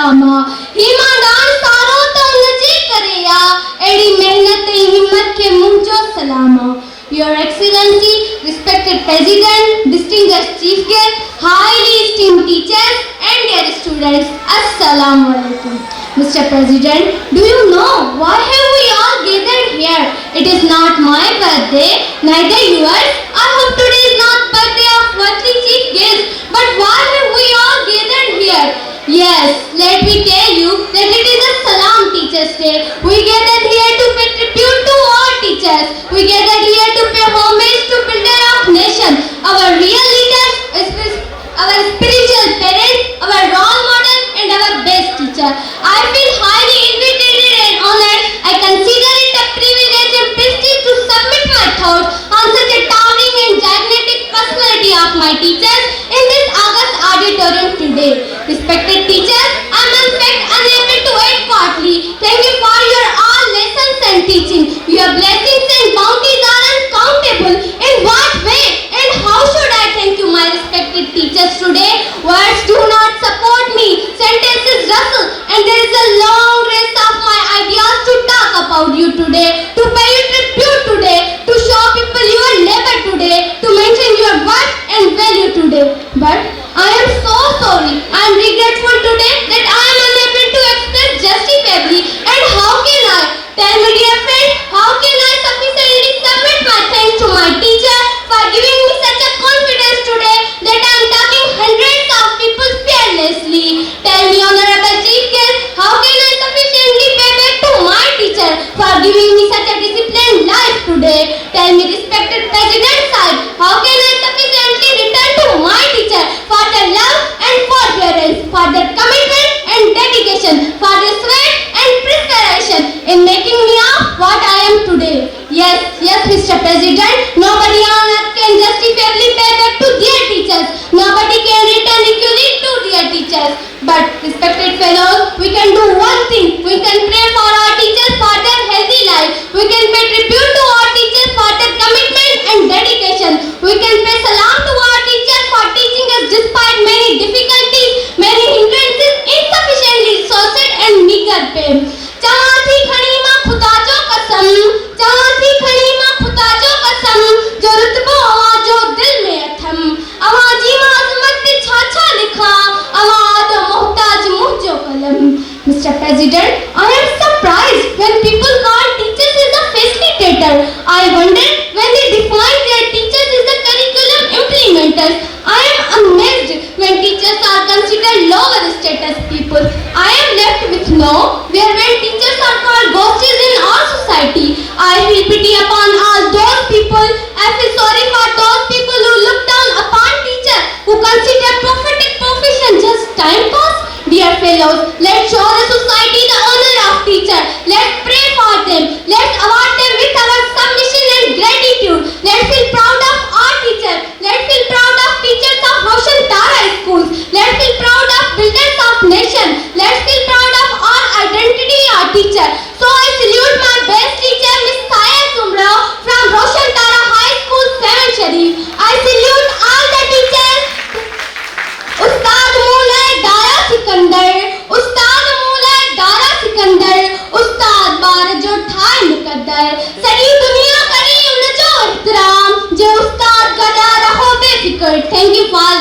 सलामा ईमानदार सारो तो नजे करेया एडी मेहनत हिम्मत के मुंजो सलामा Your Excellency, respected President, distinguished Chief Guest, highly esteemed teachers and dear students, Assalamu alaikum. Mr. President, do you know why have we all gathered here? It is not my birthday, neither yours. I hope today is not birthday of worthy Chief Guest, but why have we all gathered here? Yes, let me tell you that it is a Salam Teachers Day. We gathered here to pay tribute to all teachers. We gathered here to pay homage to builder of nation, our real leaders, our spiritual parents, our role model and our best teacher. I feel highly invitated and honored. I consider it a privilege and prestige to submit my thoughts on such a towering and gigantic personality of my teachers in this August auditorium today. Respected teachers, I am in fact unable to add partly. Thank you for your all lessons and teaching. Your blessings and bounties are uncountable. In what way and how should I thank you, my respected teachers today? Words do not support me. Sentences rustle and there is a long list of my ideas to talk about you today, to pay you tribute today, to show people your labor today, to mention your worth and value today. But I am so sorry. I am regretful today that I am unable to express justifiably. And how can I? Tell me, dear friend, how can I sufficiently submit my thanks to my teacher for giving me such a confidence today that I am talking hundreds of people fearlessly? Tell me, Honorable Chief Guest, how can I sufficiently pay back to my teacher for giving me such a disciplined life today? Tell me, respected President Sahib, how can I sufficiently return to my teacher for their love and forbearance, for their commitment and dedication, for their sweat and preparation in making me of what I am today? Yes, Mr. President, nobody on earth can justifiably pay back to their teachers. Nobody can return equally to their teachers. But, respected fellows, we can do one thing. We can pray for our teachers for their healthy life. We can pay tribute to our teachers for their commitment and dedication. We can pay salam to our teachers for teaching us despite many difficulties, many hindrances, insufficient resources and meager pay. चवाथी खणी मां खुदा जो कसम, चवाथी खणी मां खुदा जो कसम, जो रुतबो आवा जो दिल में अथम, आवाजी मां अजमत ते छा लिखा, आवाज मोहताज मुंह जो कलम. Mr. President, I am surprised when people call teachers as a facilitator. I wonder when they define their teachers as the curriculum implementers. I am amazed when teachers are considered lower status people. I am left with no where when teachers are called ghosts in our society. I feel pity upon all those people. I feel sorry for those people who look down upon teachers, who consider prophetic profession just time pass. Dear fellows, let's show the society the honor of teacher. Let's pray for them. Let's award them with our submission and gratitude. Let's feel proud of our teachers. Let's feel proud of teachers of Roshan Tara schools. Let's feel proud of builders of nation. Let's feel proud of our identity, our teacher. So I salute my best teacher, Miss Saya Sumrao from Roshan Tara High School, 7 Sharif. I salute all the teachers. Ustad Moolay Dara Sikandar, Ustad Moolay Dara Sikandar, Ustad Bar jo thai muqaddar, sari duniya kare unjo ihtiram, je Ustad gada raho befikr. Thank you for